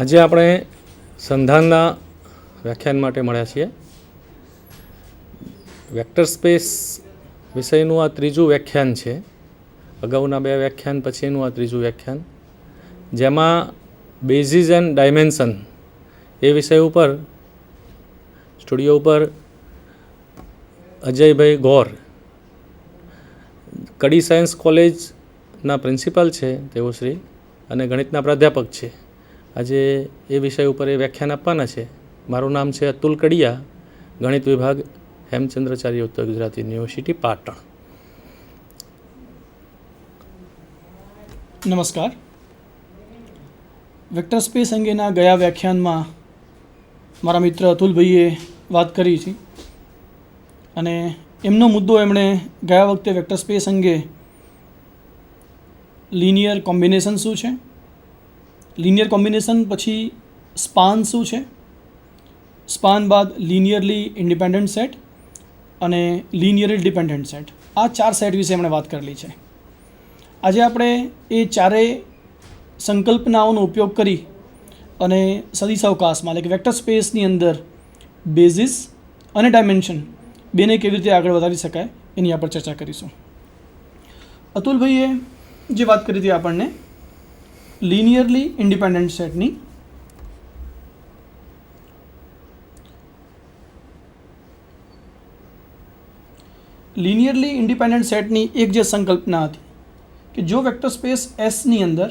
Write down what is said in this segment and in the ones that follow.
આજે આપણે સંધાનના વ્યાખ્યાન માટે મળ્યા છીએ. વેક્ટર સ્પેસ વિષયનું આ ત્રીજું વ્યાખ્યાન છે. અગાઉના બે વ્યાખ્યાન પછીનું આ ત્રીજું વ્યાખ્યાન, જેમાં બેઝિસ એન્ડ ડાયમેન્શન એ વિષય ઉપર સ્ટુડિયો ઉપર અજયભાઈ ગોર, કડી સાયન્સ કોલેજના પ્રિન્સિપાલ છે તેઓ શ્રી, અને ગણિતના પ્રાધ્યાપક છે. આજે એ વિષય ઉપર એ વ્યાખ્યાન આપવાના છે. મારું નામ છે અતુલ કડિયા, ગણિત વિભાગ, હેમચંદ્રાચાર્ય ઉત્તર ગુજરાત યુનિવર્સિટી, પાટણ. નમસ્કાર. વેક્ટર સ્પેસ અંગેના ગયા વ્યાખ્યાનમાં મારા મિત્ર અતુલભાઈએ વાત કરી છે, અને એમનો મુદ્દો એમણે ગયા વખતે વેક્ટર સ્પેસ અંગે લિનિયર કોમ્બિનેશન શું છે, લિનિયર કોમ્બિનેશન પછી સ્પાન શું છે, સ્પાન બાદ લિનિયરલી ઇન્ડિપેન્ડન્ટ સેટ અને લિનિયરલી ડિપેન્ડન્ટ સેટ, આ ચાર સેટ વિશે એમણે વાત કરેલી છે. આજે આપણે એ ચારેય સંકલ્પનાઓનો ઉપયોગ કરી અને સદિશાવકાશમાં એટલે કે વેક્ટર સ્પેસની અંદર બેઝિસ અને ડાયમેન્શન બેને કેવી રીતે આગળ વધારી શકાય એની આપણે ચર્ચા કરીશું. અતુલભાઈએ જે વાત કરી હતી આપણને લિનિયરલી ઇન્ડિપેન્ડન્ટ સેટની, લિનિયરલી ઇન્ડિપેન્ડન્ટ સેટની એક જે સંકલ્પના હતી કે જો વેક્ટર સ્પેસ એસની અંદર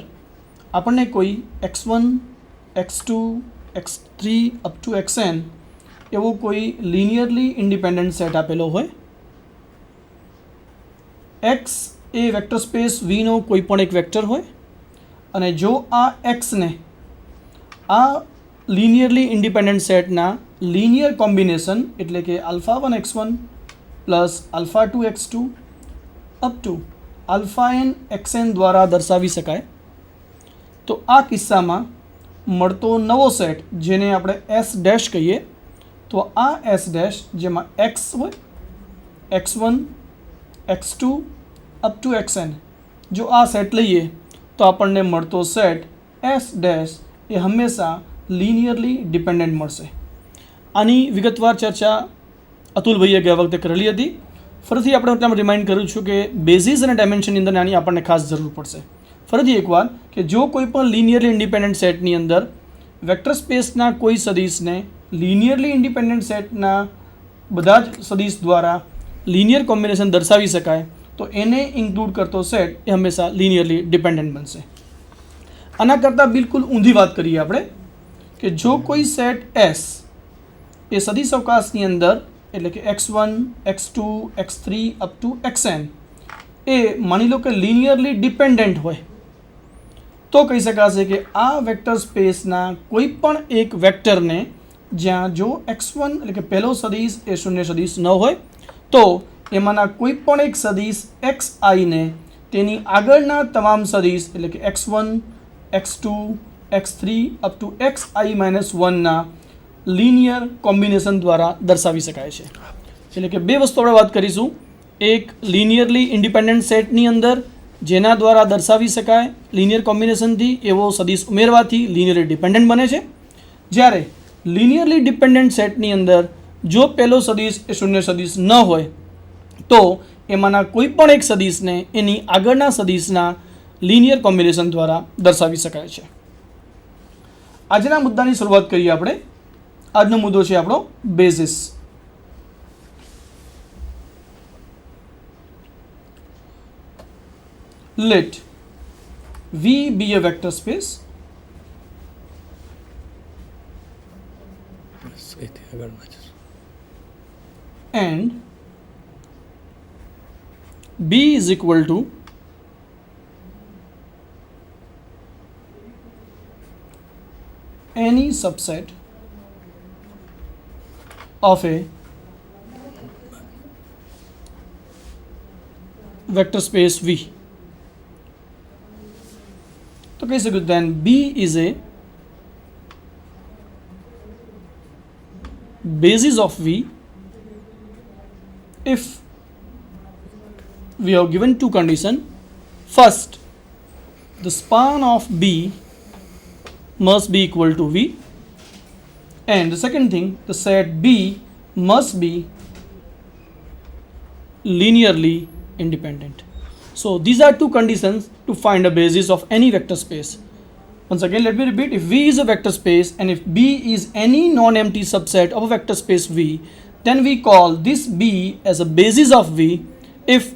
આપણને કોઈ x1, x2, x3 up two xn એવો કોઈ લિનિયરલી ઇન્ડિપેન્ડન્ટ સેટ આપેલો હોય, x એ વેક્ટર સ્પેસ વીનો કોઈ પણ એક વેક્ટર હોય, અને જો આ એક્સને આ લિનિયરલી ઇન્ડિપેન્ડન્ટ સેટના લિનિયર કોમ્બિનેશન એટલે કે alpha1 x1 plus alpha2 x2 up to alpha n xn દ્વારા દર્શાવી શકાય, તો આ કિસ્સામાં મળતો નવો સેટ જેને આપણે એસ ડેશ કહીએ, તો આ એસ ડેશ જેમાં x હોય, x1, x2 up to xn, જો આ સેટ લઈએ તો આપણને મળતો સેટ એસ ડેશ એ હંમેશા લિનિયરલી ડિપેન્ડન્ટ મળશે. આની વિગતવાર ચર્ચા અતુલભાઈએ ગયા વખતે કરેલી હતી. ફરીથી આપણે ત્યાં રિમાઇન્ડ કરું છું કે બેઝિસ અને ડાયમેન્શનની અંદર આની આપણને ખાસ જરૂર પડશે. ફરીથી એકવાર કે જો કોઈ પણ લિનિયરલી ઇન્ડિપેન્ડન્ટ સેટની અંદર વેક્ટર સ્પેસના કોઈ સદિશને લિનિયરલી ઇન્ડિપેન્ડન્ટ સેટના બધા જ સદિશ દ્વારા લિનિયર કોમ્બિનેશન દર્શાવી શકાય, તો એને ઇન્ક્લુડ કરતો સેટ એ હંમેશા લિનિયરલી ડિપેન્ડન્ટ બનશે. આના કરતાં બિલકુલ ઊંધી વાત કરીએ આપણે કે જો કોઈ સેટ એસ એ સદિશ અવકાશની અંદર એટલે કે x1, x2, x3 up two xn એ માની લો કે લિનિયરલી ડિપેન્ડન્ટ હોય, તો કહી શકાશે કે આ વેક્ટર સ્પેસના કોઈ પણ એક વેક્ટરને જ્યાં જો x1 એટલે કે પહેલો સદિશ એ શૂન્ય સદિશ ન હોય, તો એમાંના કોઈ પણ એક સદિશ xi ને તેની આગળના તમામ સદિશ એટલે કે x1, x2, x3 up to xi-1ના લિનિયર કોમ્બિનેશન દ્વારા દર્શાવી શકાય છે. એટલે કે બે વસ્તુ આપણે વાત કરીશું. એક લિનિયરલી ઇન્ડિપેન્ડન્ટ સેટની અંદર જેના દ્વારા દર્શાવી શકાય લિનિયર કોમ્બિનેશનથી એવો સદિશ ઉમેરવાથી લિનિયરલી ડિપેન્ડન્ટ બને છે. જ્યારે લિનિયરલી ડિપેન્ડન્ટ સેટની અંદર જો પહેલો સદિશ એ શૂન્ય સદિશ ન હોય, તો એમાંના કોઈ પણ એક સદિશને એની આગળના સદિશના લિનિયર કોમ્બિનેશન દ્વારા દર્શાવી શકાય છે. આજના મુદ્દાની શરૂઆત કરીએ આપણે. આજનો મુદ્દો છે આપણો basis. Let V be a vector space and B is equal to any subset of a vector space V. तो कह सकते then B is a basis of V if we are given two conditions. First, the span of B must be equal to V. And the second thing, the set B must be linearly independent. So these are two conditions to find a basis of any vector space. Once again, let me repeat. If V is a vector space and if B is any non-empty subset of a vector space V, then we call this B as a basis of V if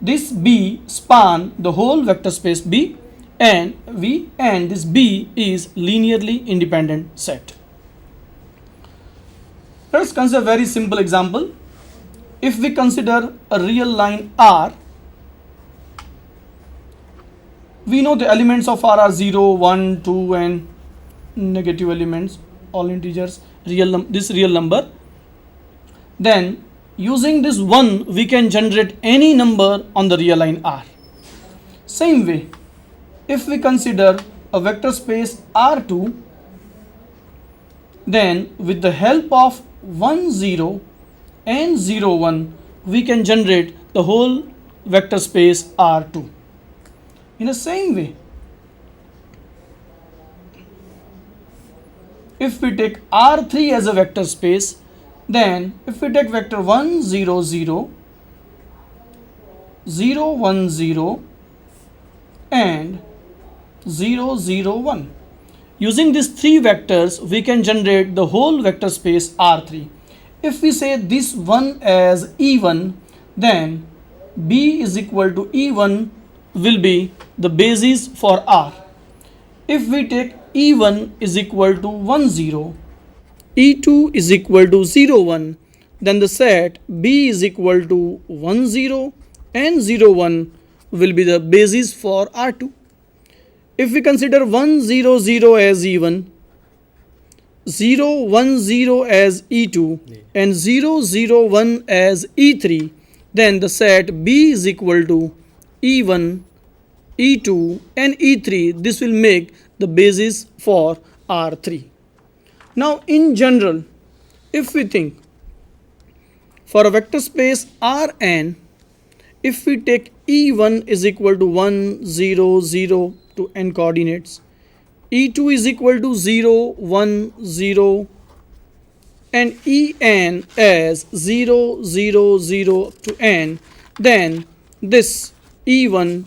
this B span the whole vector space B and this B is linearly independent set. Let us consider a very simple example. If we consider a real line R, we know the elements of R are 0, 1, 2 and negative elements, all integers, this real number. Then using this 1 we can generate any number on the real line R. Same way, if we consider a vector space R2, then with the help of 1, 0 and 0, 1 we can generate the whole vector space R2. In the same way, if we take R3 as a vector space, then if we take vector 1, 0, 0, 0, 1, 0 and 0, 0, 1. Using these three vectors, we can generate the whole vector space R3. If we say this one as E1, then B is equal to E1 will be the basis for R. If we take E1 is equal to 1, 0, E2 is equal to 0, 1, then the set B is equal to 1, 0 and 0, 1 will be the basis for R2. If we consider 1, 0, 0 as E1, 0, 1, 0 as E2 and 0, 0, 1 as E3, then the set B is equal to E1, E2 and E3. This will make the basis for R3. Now in general, if we think for a vector space Rn, if we take E1 is equal to 1, 0, 0 to n coordinates, E2 is equal to 0, 1, 0 and En as 0, 0, 0 to n, then this E1,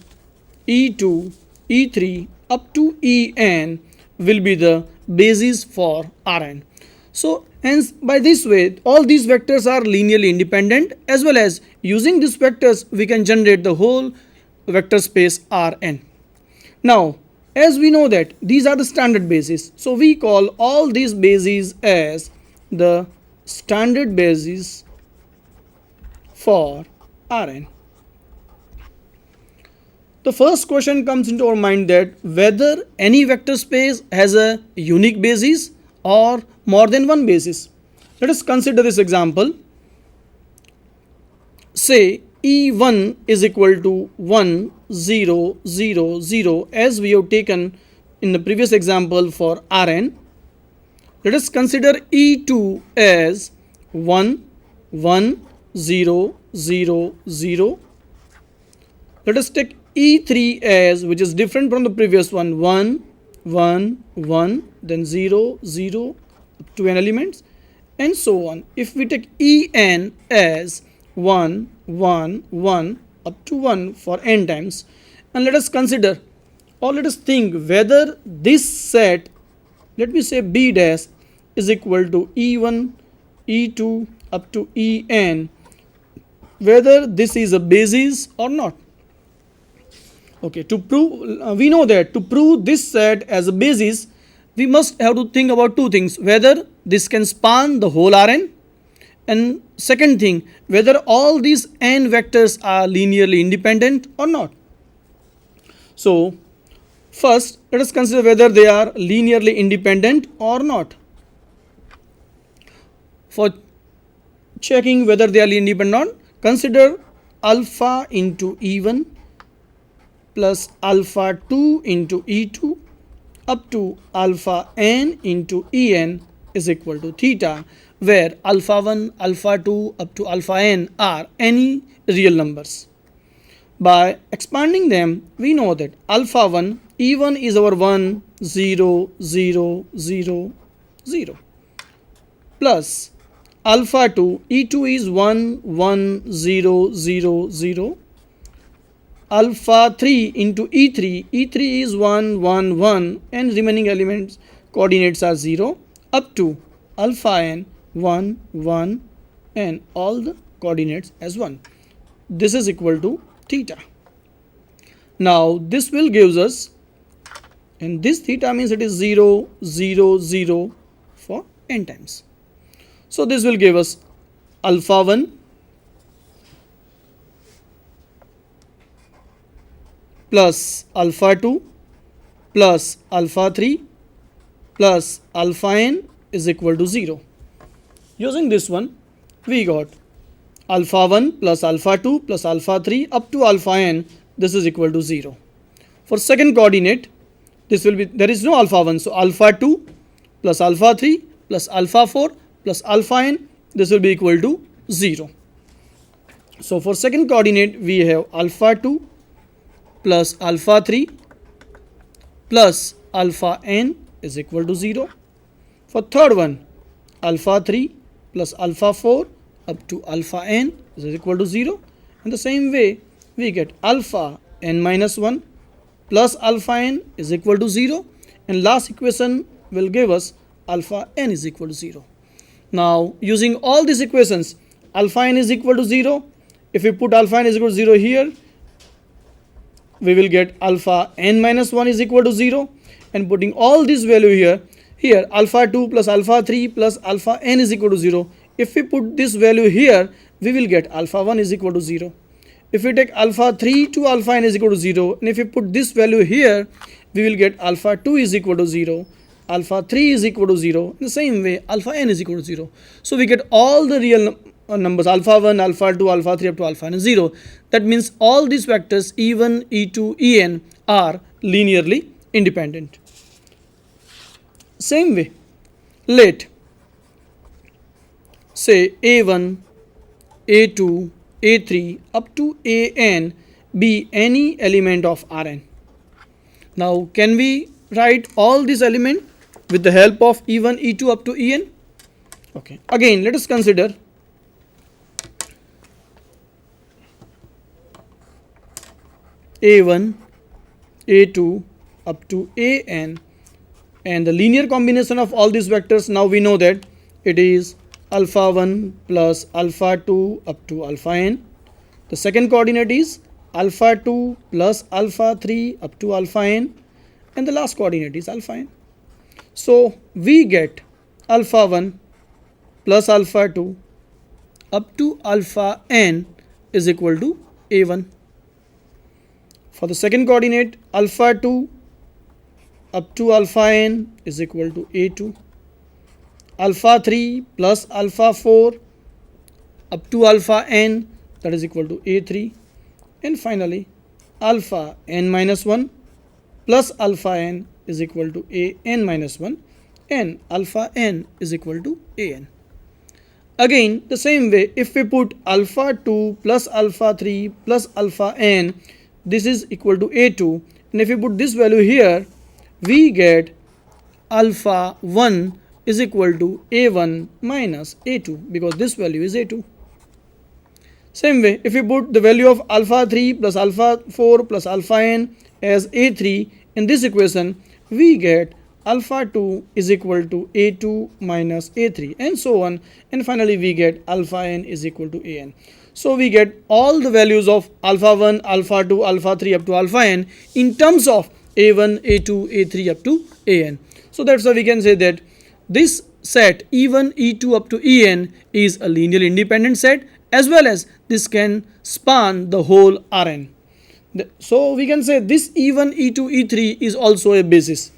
E2, E3 up to En will be the basis for Rn. So hence by this way all these vectors are linearly independent, as well as using these vectors we can generate the whole vector space Rn. Now as we know that these are the standard bases, so we call all these bases as the standard basis for Rn. The first question comes into our mind that whether any vector space has a unique basis or more than one basis. Let us consider this example. Say E1 is equal to 1, 0, 0, 0 as we have taken in the previous example for Rn. Let us consider E2 as 1, 1, 0, 0, 0. Let us take E3 as, which is different from the previous one, 1, 1, 1, then 0, 0 up to n elements and so on. If we take En as 1, 1, 1 up to 1 for n times, and let us consider or let us think whether this set, let me say B dash, is equal to E1, E2 up to En, whether this is a basis or not. Okay, to prove, we know that to prove this set as a basis, we must have to think about two things: whether this can span the whole Rn, and second thing, whether all these n vectors are linearly independent or not. So first let us consider whether they are linearly independent or not. For checking whether they are linearly independent or not, consider alpha into E1 plus alpha 2 into E2 up to alpha n into En is equal to theta, where alpha 1, alpha 2 up to alpha n are any real numbers. By expanding them, we know that alpha 1, E1 is our 1, 0, 0, 0, 0, plus alpha 2, E2 is 1, 1, 0, 0, 0, alpha 3 into E3, E3 is 1, 1, 1, and remaining elements coordinates are 0, up to alpha n, 1, 1, and all the coordinates as 1. This is equal to theta. Now this will gives us, and this theta means it is 0, 0, 0 for n times. So this will give us alpha 1 plus alpha 2 plus alpha 3 plus alpha n is equal to 0. Using this one, we got alpha 1 plus alpha 2 plus alpha 3 up to alpha n, this is equal to 0. For second coordinate, this will be, there is no alpha 1, so alpha 2 plus alpha 3 plus alpha 4 plus alpha n, this will be equal to 0. So for second coordinate, we have alpha 2 plus alpha 3 plus alpha n is equal to 0. For third one, alpha 3 plus alpha 4 up to alpha n is equal to 0. In the same way, we get alpha n minus 1 plus alpha n is equal to 0, and last equation will give us alpha n is equal to 0. Now using all these equations, alpha n is equal to 0. If we put alpha n is equal to 0 here, we will get alpha n minus 1 is equal to 0, and putting all this value here alpha 2 plus alpha 3 plus alpha n is equal to 0. If we put this value here, we will get alpha 1 is equal to 0. If we take alpha 3 to alpha n is equal to 0, and if we put this value here, we will get alpha 2 is equal to 0, alpha 3 is equal to 0. In the same way, alpha n is equal to 0. So we get all the real numbers, alpha 1, alpha 2, alpha 3 up to alpha n is 0. That means all these vectors E1, E2, En are linearly independent. Same way, let say A1, A2, A3 up to An be any element of Rn. Now can we write all these elements with the help of E1, E2 up to En? Okay, again let us consider A1, A2 up to An, and the linear combination of all these vectors, now we know that it is alpha 1 plus alpha 2 up to alpha n. The second coordinate is alpha 2 plus alpha 3 up to alpha n, and the last coordinate is alpha n. So we get alpha 1 plus alpha 2 up to alpha n is equal to A1. For the second coordinate, alpha 2 up to alpha n is equal to A2. Alpha 3 plus alpha 4 up to alpha n, that is equal to A3. And finally, alpha n minus 1 plus alpha n is equal to An minus 1, and alpha n is equal to An. Again, the same way, if we put alpha 2 plus alpha 3 plus alpha n, this is equal to A2, and if we put this value here, we get alpha 1 is equal to A1 minus A2, because this value is A2. Same way, if we put the value of alpha 3 plus alpha 4 plus alpha n as A3 in this equation, we get alpha 2 is equal to A2 minus A3, and so on, and finally we get alpha n is equal to An. So we get all the values of alpha 1, alpha 2, alpha 3 up to alpha n in terms of A1, A2, A3 up to An. So that's why we can say that this set E1, E2 up to En is a linearly independent set, as well as this can span the whole Rn. So we can say this E1, E2, E3 is also a basis.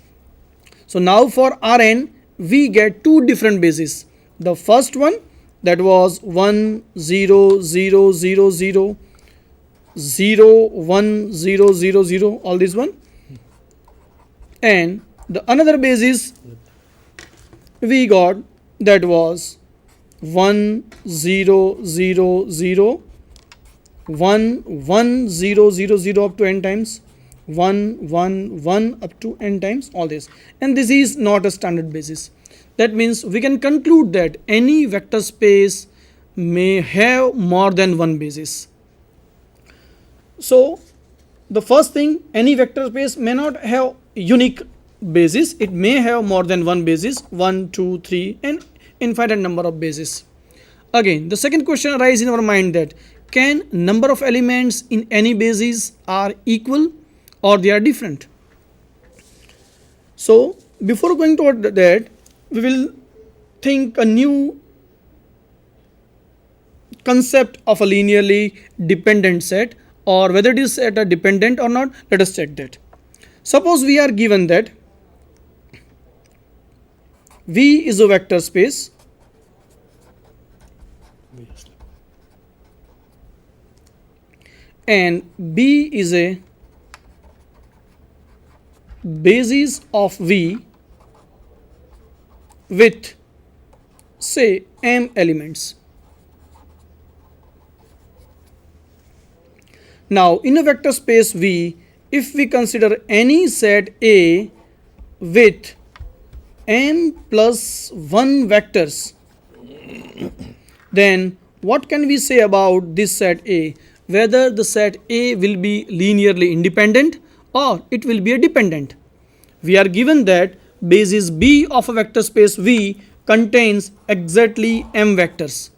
So now for Rn, we get two different bases. The first one, that was 1, 0, 0, 0, 0, 0, 1, 0, 0, 0, all this one. And the another basis we got, that was 1, 0, 0, 0, 1 1 0 0 0 up to n times, 1 1 1 up to n times, all this, and this is not a standard basis. That means we can conclude that any vector space may have more than one basis. So the first thing, any vector space may not have unique basis, it may have more than one basis, 1 2 3 and infinite number of bases. Again, the second question arises in our mind that can number of elements in any basis are equal or they are different. So before going toward that, we will think a new concept of a linearly dependent set, or whether it is set a dependent or not. Let us check that. Suppose we are given that V is a vector space and B is a basis of V with, say, m elements. Now in a vector space V, if we consider any set A with m plus 1 vectors, then what can we say about this set A? Whether the set A will be linearly independent or it will be a dependent. We are given that basis B of a vector space V contains exactly m vectors.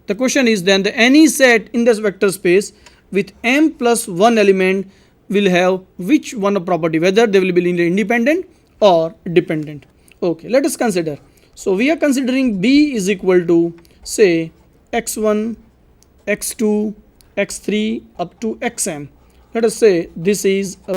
The question is then that any set in this vector space with m plus 1 element will have which one of property, whether they will be linearly independent or dependent. Okay, let us consider. So we are considering B is equal to, say, x1, x2, x3 up to xm. Let us say this is a